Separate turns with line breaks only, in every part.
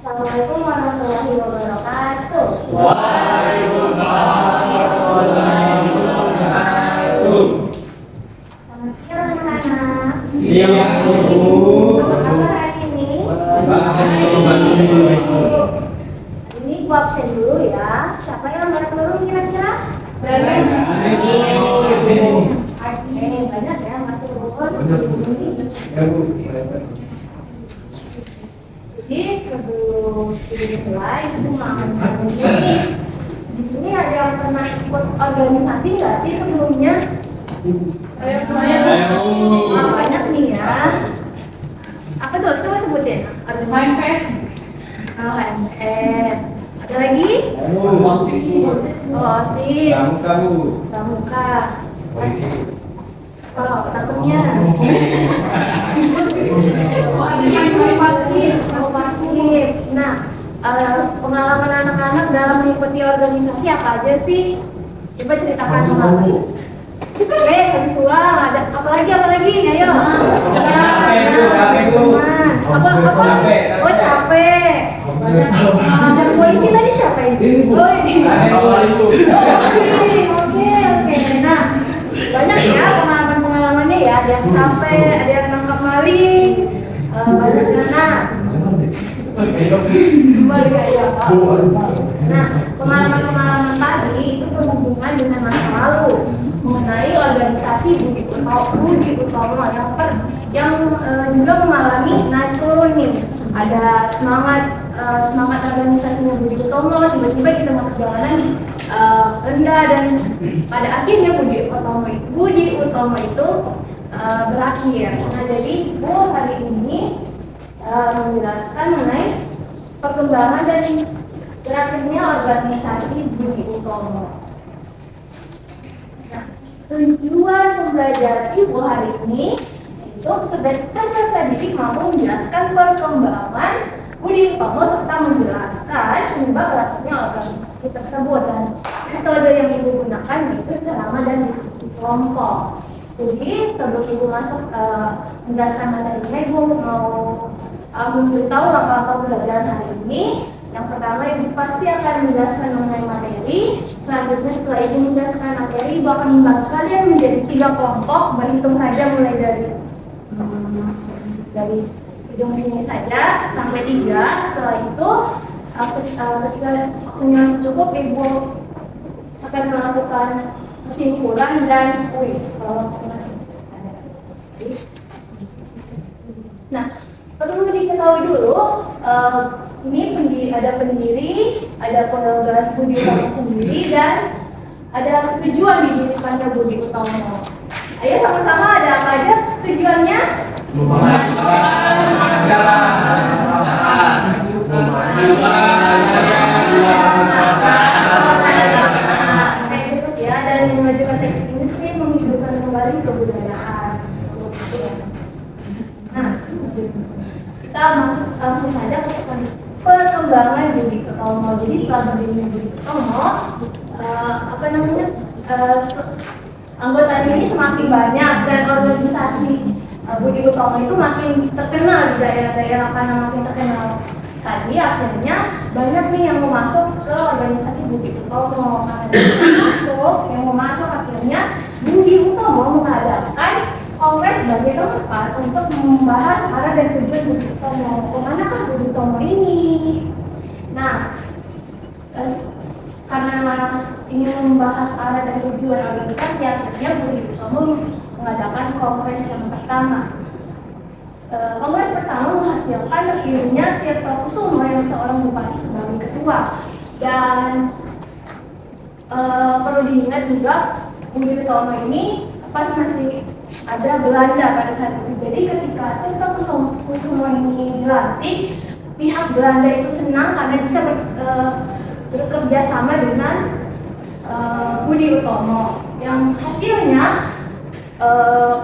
Assalamualaikum warahmatullahi wabarakatuh.
Waalaikumsalam warahmatullahi wabarakatuh.
Selamat siang anak-anak.
Siang, Bu.
Apa kabar hari ini? Ini gua absen dulu ya. Siapa yang mau turun kira-kira? Banyak ya nggak turun. Jadi sebelum video mulai, aku mau ini. Di sini ada yang pernah ikut organisasi nggak sih sebelumnya? Banyak nih ya. Apa tuh? Coba sebutin.
HMPS.
Oh, HMPS. Ada lagi? OSIS. Pramuka. Oh, takutnya. Nah, pengalaman anak-anak dalam mengikuti organisasi apa aja sih? Coba ceritakan sama aku. Habis uang ada apalagi ayo. Oh capek. Ada polisi tadi siapa ini? Oh ini. Oke. Nah, banyak ya pengalaman-pengalamannya ya. Ada yang capek, ada yang nangkap maling, banyak anak. Nah, pengalaman-pengalaman tadi itu berhubungan dengan masa lalu mengenai organisasi Budi Utomo yang juga mengalami naik turun nih. Ada semangat organisasinya Budi Utomo, tiba-tiba di tengah perjalanan rendah dan pada akhirnya Budi Utomo itu berakhir. Nah, jadi Bu hari ini menjelaskan mengenai perkembangan dan berakhirnya organisasi Budi Utomo. Nah, tujuan pembelajaran Ibu hari ini itu sebagai peserta didik mampu menjelaskan perkembangan Budi Utomo serta menjelaskan penyebab berakhirnya organisasi tersebut, dan metode yang Ibu gunakan yaitu ceramah dan diskusi kelompok. Jadi sebelum Ibu masuk menjelaskan materinya, Ibu mau memberitahu langkah-langkah pembelajaran hari ini. Yang pertama, Ibu pasti akan menjelaskan mengenai materi. Selanjutnya setelah Ibu menjelaskan materi, Ibu akan membagi kalian menjadi 3 kelompok. Berhitung saja mulai dari ujung sini saja sampai 3. Setelah itu, ketika waktunya cukup, Ibu akan melakukan kesimpulan dan kuis kalau masih ada. Nah, perlu diketahui dulu, ini ada pendiri, ada penggagas Budi Utomo sendiri, dan ada tujuan didirikannya Budi Utomo. Ayo sama-sama, ada apa aja tujuannya? Dan memajukan teknik industri, menghidupkan kembali kebudayaan. Nah, kita masuk langsung saja ke perkembangan Budi Utomo. Jadi setelah berdirinya Budi Utomo, anggota ini semakin banyak dan organisasi Budi Utomo itu makin terkenal di daerah-daerah. Karena makin terkenal tadi, akhirnya banyak nih yang mau masuk ke organisasi Budi Utomo. Karena yang mau masuk akhirnya Budi Utomo mengadakan kongres sebagai tempat untuk membahas arah dan tujuan Budi Utomo. Kemanakah Budi Utomo ini? Nah, karena ingin membahas arah dan tujuan organisasi, akhirnya Budi Utomo mengadakan kongres yang pertama. Kongres pertama menghasilkan terpilihnya Tirtokusumo yang seorang bupati sebagai ketua. Dan perlu diingat juga, Budi Utomo ini pas masih ada Belanda pada saat itu. Jadi ketika Tirtokusumo ini dilantik, pihak Belanda itu senang karena bisa bekerja sama dengan Budi Utomo. Yang hasilnya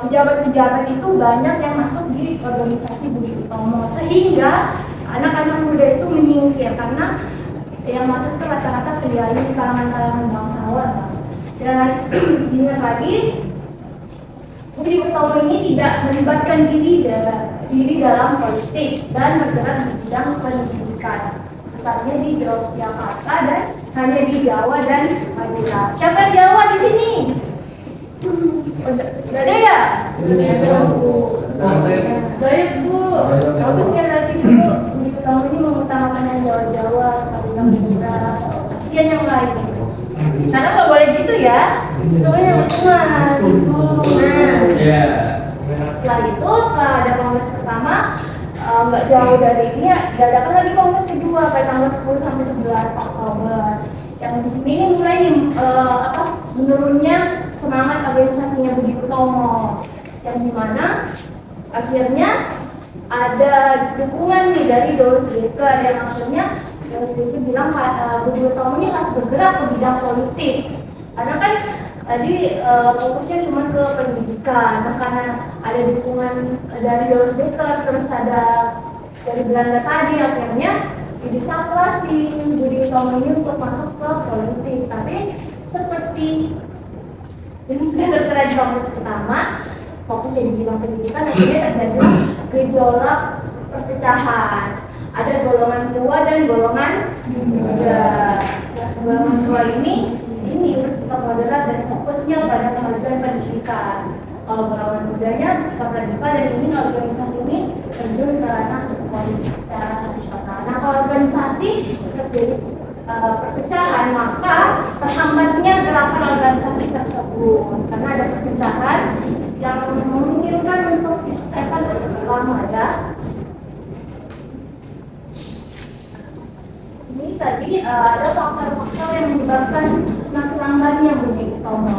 pejabat-pejabat itu banyak yang masuk di organisasi Budi Utomo, sehingga anak-anak muda itu menyingkir karena yang masuk itu rata-rata priayi di kalangan bangsawan. Dan diingat lagi, Budi Utomo ini tidak melibatkan diri berdiri dalam politik dan bergerak di bidang pendidikan. Asalnya di Yogyakarta dan hanya di Jawa dan Madura. Siapa Jawa di sini? Udah ada ya? Baik Bu. Bagus ya berarti Bu. Di tahun ini mengutamakan yang Jawa-Jawa, Madura, Madura. Kasian yang lain. Karena nggak boleh gitu ya. Soalnya yang cuma. Setelah itu, setelah ada kongres pertama, nggak jauh dari ini ya, diadakan lagi kongres kedua pada tanggal 10 sampai 11 Oktober. Yang di sini ini mulai menurunnya semangat organisasinya Budi Utomo, yang dimana akhirnya ada dukungan nih dari Doris Gitu. Ada yang akhirnya Doris Gitu bilang Budi Utomo ini harus bergerak ke bidang politik, karena kan tadi fokusnya cuma ke pendidikan. Nah, karena ada dukungan dari Doris Gitu, terus ada dari Belanda tadi, akhirnya didesaklah si Budi Utomo ini untuk masuk ke politik. Tapi seperti yang sudah tertera di kongres pertama, fokus jadi bidang pendidikan, akhirnya terjadi gejolak perpecahan. Ada golongan tua dan golongan muda. Golongan tua ini bersikap moderat dan fokusnya pada kemajuan pendidikan. Kalau golongan mudanya bersikap radikal dan ingin organisasi ini terjun ke ranah politik secara nasional. Nah, kalau organisasi terjadi perpecahan, maka terhambatnya gerakan organisasi tersebut karena ada perpecahan yang memungkinkan untuk diselesaikan bersama ya. Ini tadi ada faktor-faktor yang menyebabkan semakin lambatnya Budi Utomo.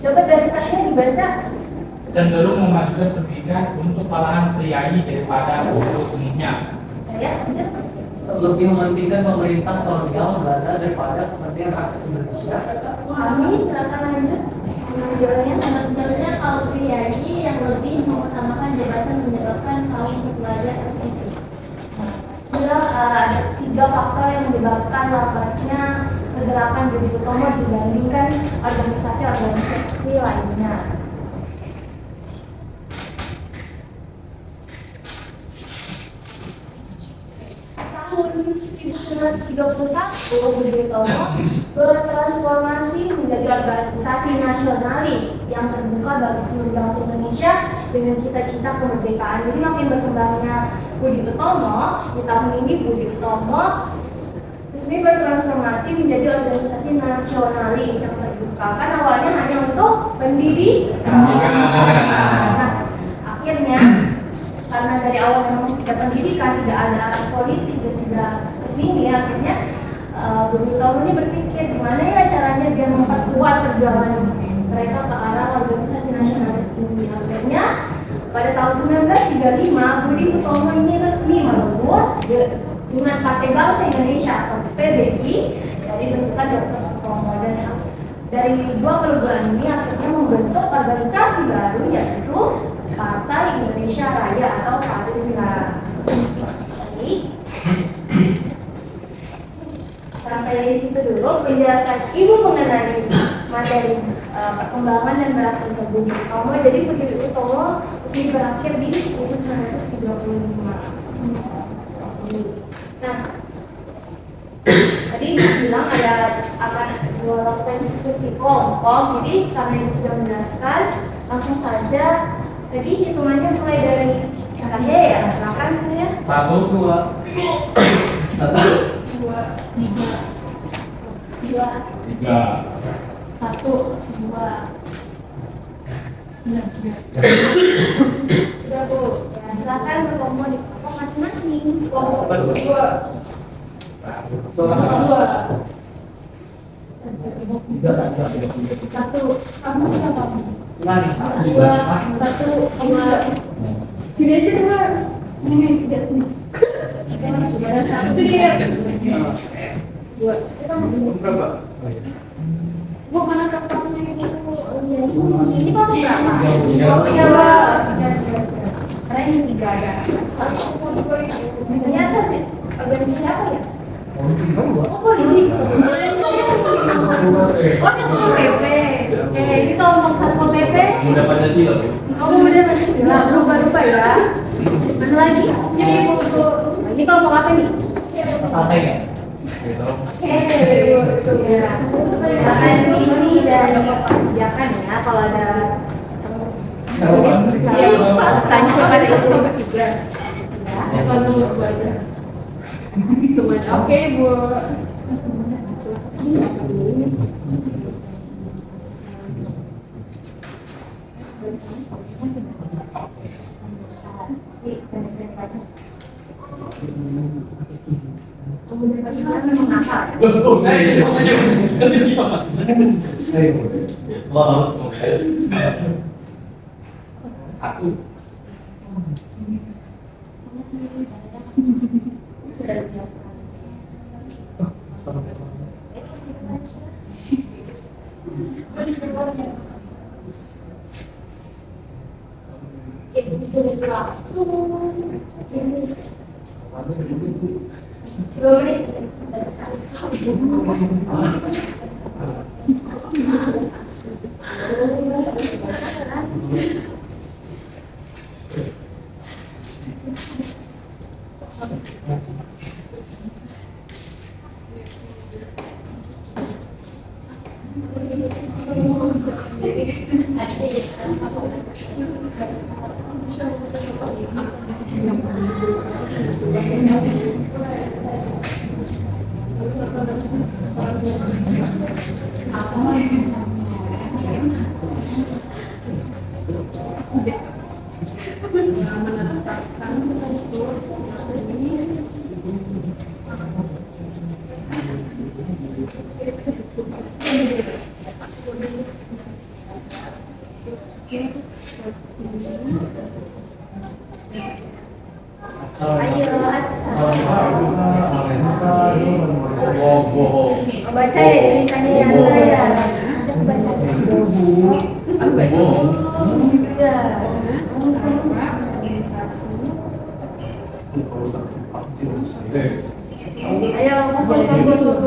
Coba dari cahaya dibaca.
Cenderung memajukan pendidikan untuk kalangan priai daripada untuk umumnya.
Ya,
Lebih mementingkan pemerintah kolonial Belanda daripada kepentingan rakyat Indonesia.
Kami silakan lanjut. Menunjuknya
Sebetulnya kaum priayi yang lebih mengutamakan jabatan menyebabkan kaum pekerja tersisih.
ada 3 faktor yang menyebabkan lambatnya pergerakan Budi Utomo dibandingkan organisasi-organisasi lainnya. Tahun 1931, Budi Utomo bertransformasi menjadi organisasi nasionalis yang terbuka bagi seluruh bangsa Indonesia dengan cita-cita kemerdekaan. Jadi makin berkembangnya Budi Utomo, di tahun ini Budi Utomo resmi bertransformasi menjadi organisasi nasionalis yang terbuka. Kan awalnya hanya untuk pendidikan. Nah, akhirnya karena dari awal memang sudah pendidikan, tidak ada arah politik dan tidak kesini, akhirnya Budi Utomo ini berpikir gimana ya caranya biar memperkuat perjuangan mereka ke arah organisasi nasionalis ini. Akhirnya pada tahun 1935 Budi Utomo ini resmi melebur dengan Partai Bangsa Indonesia atau PBI dari bentukan Dr. Sutomo, dan dari 2 peleburan ini akhirnya membentuk organisasi baru yaitu Partai Indonesia Raya atau PAIRA. Jadi sampai di situ dulu penjelasan Ibu mengenai materi perkembangan dan berakhirnya Budi Utomo. Jadi Budi Utomo resmi berakhir di 1935. Nah, tadi bilang ada akan melakukan diskusi kelompok. Jadi karena Ibu sudah menjelaskan, langsung saja. Tadi hitungannya mulai dari katanya ya, silakan ya.
1, 2, 1,
2, 3, 2,
3,
1, 2.
Sudah Bu, ya, silakan berkompon di kelompok masing-masing.
Berdua.
Satu, kamu siapa?
Nani.
2, 1, 2. Sini aja 2. Ini tidak sini. Itu dia. 2.
Berapa?
Bu, mana kertasnya ini? Ini kamu berapa?
Tiga.
Tiga. Karena ini 3 ada. Ternyata organisasi apa ya? Oh, polisi. Oh, Satpol PP. Oke, ini kelompok Satpol PP.
Mudah Pancasila.
Kamu udah Pancasila, berubah-ubah ya. Mana lagi? Jadi buku. Nah, ini kalau mau apa nih?
Apa ya?
Akan isi dari kebijakan ya kalau ada
Tanya kepada 1 sampai 3. Apa nomor 2 aja? Semuanya oke, Bu.
kemudian Pancasila memang nakal.
Satu.
Menetapkan struktur seni.
Ayo, baca ya ceritanya yang saya. Iya. Ayo, fokus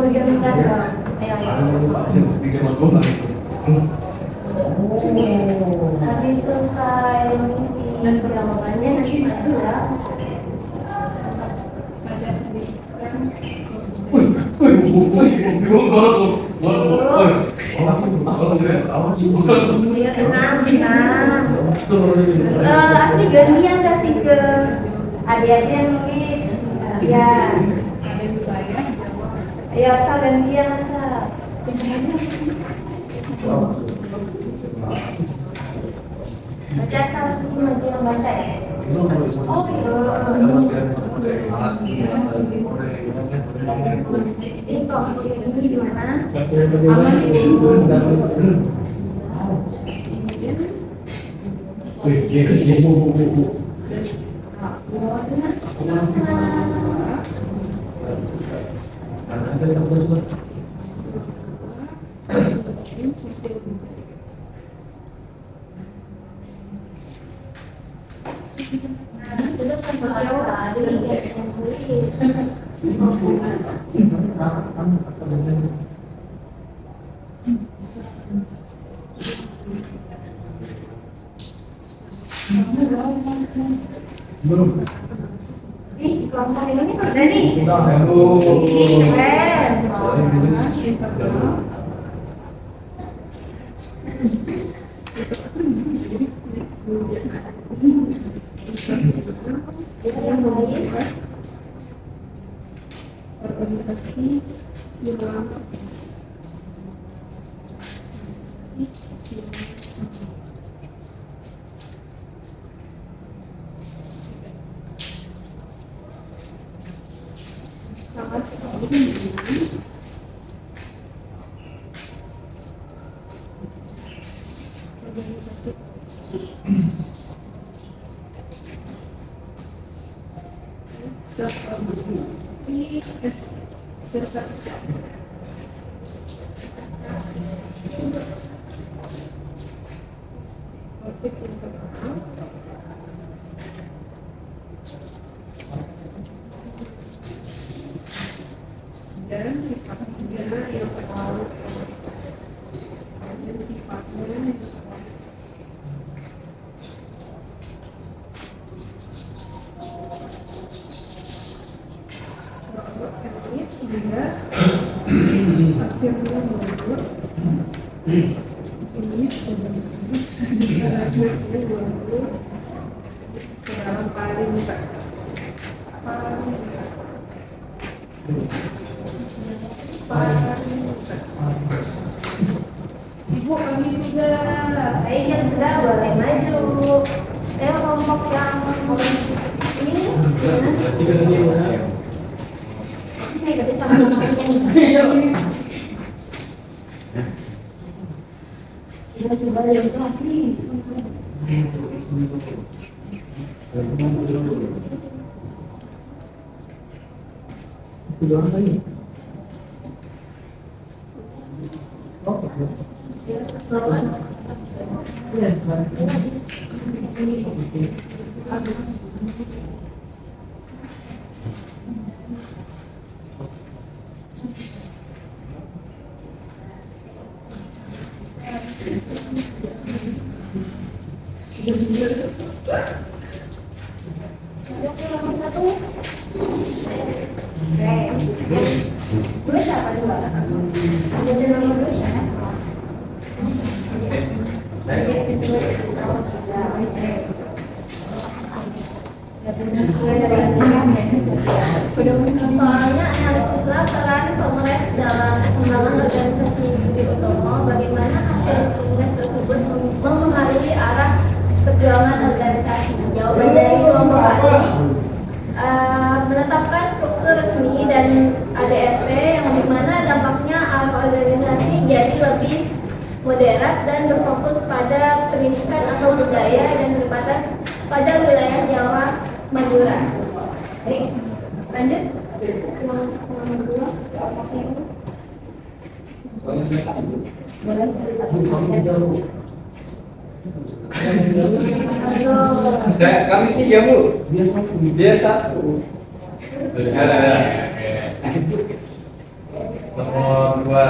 jangan berantem. Ayo. Habis selesai mengisi jawabannya nanti maju ya. Iya, tenang. Asli gantian kasih ke adik-adik yang nulis. Ya. Ayo, asal gantian asal. Baca asal lagi yang baca ya. Oh, ini kok ini gimana?
Aman Ibu.
Ih, kelompok ini sudah nih.
Udah,
Ih, keren.
soalnya tulis
Yang lain.
Organisasi yang langsung. Sangat sekali. Organisasi serta dan sifatnya yang terlalu dan sifatnya Ini juga akhirnya mundur. Ini sudah bagus. Ke dalam paling Pak. Ibu kami sudah.
Baik, yang sudah boleh maju. Saya kelompok yang ini. Saya gede sama teman-temannya. Sudah yang lagi.
Itu doang lagi. Oh, iya,
Nomor satu. Oke. Dua siapa dua? Ada nomor dua siapa?
Soalnya analisislah peran Kongres dalam pengembangan organisasi Budi Utomo, bagaimana hasil kongres tersebut mempengaruhi arah perjuangan organisasi. Jawaban dari kelompok tadi menetapkan struktur resmi dan ADRT yang dimana dampaknya arah organisasi jadi lebih moderat dan berfokus pada pendidikan atau budaya dan terbatas pada wilayah Jawa Madura. Baik, lanjut. Nomor dua, kelompok ini. Boleh
Kami tiga Bu, dia satu. Sudah. Nomor dua,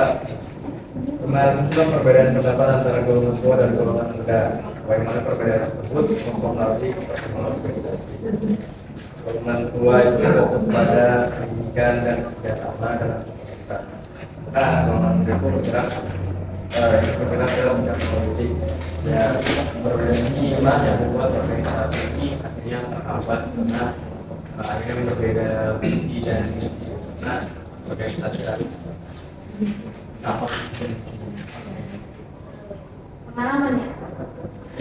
kemarin sebab perbedaan pendapat antara golongan tua dan golongan muda. Bagaimana perbedaan tersebut mempengaruhi perkembangan organisasi. Golongan tua itu fokus pada pendidikan dan kerjasama dalam masyarakat. Nah, golongan muda itu bergerak dalam bidang politik. Ya, perbedaan inilah yang membuat organisasi ini akhirnya terhambat karena akhirnya berbeda visi dan misi. Karena organisasi harus sama visi.
Pengalaman ya?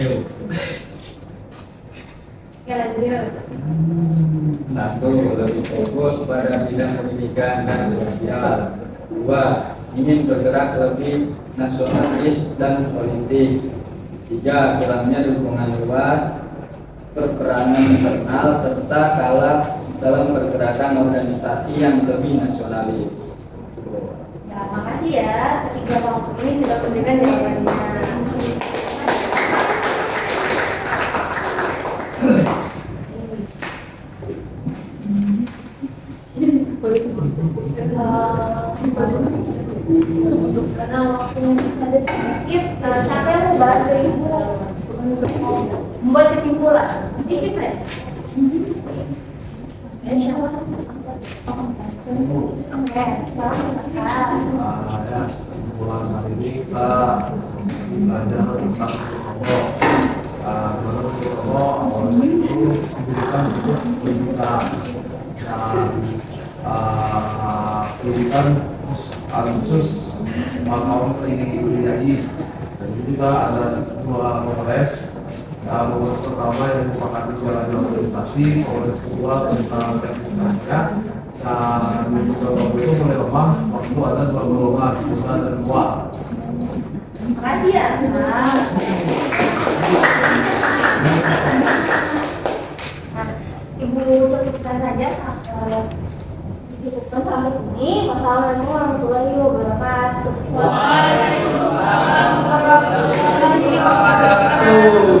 Yuk.
Ya, lanjut.
Satu, lebih fokus pada bidang pendidikan dan sosial. Dua, ingin bergerak lebih nasionalis dan politik. Tiga, kurangnya dukungan luas, perperanan internal, serta kalah dalam pergerakan organisasi yang lebih nasionalis.
Ya, makasih ya. Ketiga kelompok ini sudah memberikan jawabannya. Karena waktunya ada sedikit, siapa yang mau bantu ibu untuk membuat kesimpulan? Sedikit saja. Siapa? Oke,
Ya, kesimpulan hari ini kita belajar tentang kelompok. Menurut kelompok, awalnya itu diberikan untuk pendidikan dan pendidikan khusus kaum pendidik budayai. Dan juga ada dua kongres. Kongres pertama yang merupakan jalan organisasi, kongres kedua tentang teknis kerja. Dan juga waktu itu mulai lemah, waktu ada dua golongan, muda dan tua.
makasih ya. Nah, Ibu cukupkan saja cukupkan sampai sini. Wassalamualaikum warahmatullahi wabarakatuh.
Waalaikumsalam warahmatullahi wabarakatuh.